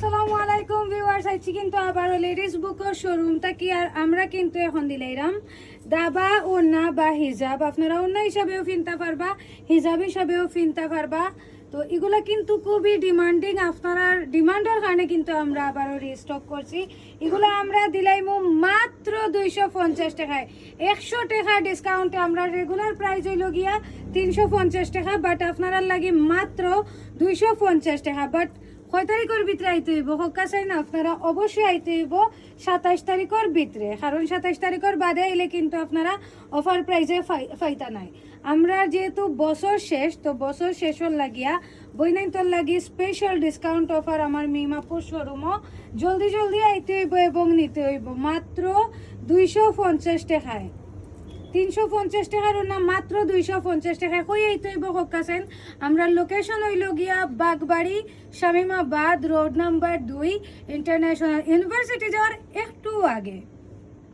আসসালামু আলাইকুম ভিউয়ার্স, আইছি কিন্তু আবারও লেডিস বুকের শোরুম থাকি। আর আমরা কিন্তু এখন দিলাইরাম দাবা ও না বা হিজাব, আপনারা অন্য হিসাবেও কিনতে পারবা, হিজাব হিসাবেও কিনতে পারবা। তো এগুলা কিন্তু খুবই ডিমান্ডিং, আপনারা ডিমান্ডের কারণে কিন্তু আমরা আবারও রিস্টক করছি। এগুলো আমরা দিলাইমু মাত্র 250 টাকায়, 100 টাকা ডিসকাউন্টে। আমরা রেগুলার প্রাইস হইল গিয়া 350 টাকা, বাট আপনারা লাগি মাত্র 250 টাকা। বাট কয় তারিখের ভিতরে আইতে হইব হকা চাই না, আপনারা অবশ্যই আইতে হইব 27 তারিখের ভিতরে, কারণ 27 তারিখের বাদে আইলে কিন্তু আপনারা অফার প্রাইজে ফাইতা নাই। আমরা যেহেতু বছর শেষ, তো বছর শেষের লাগিয়া বইনাইতর লাগি স্পেশাল ডিসকাউন্ট অফার আমার মিমাপুর শোরুমও। জলদি জলদি আইতে হইব এবং নিতে হইব মাত্র 250 টাকায়। 350 টাকার না, মাত্র 250 টাকায় কই আইতে হইব হকাছেন। আমরা লোকেশন হইল গিয়া Bagbari Shamimabad road number 2, international university যাওয়ার একটু আগে।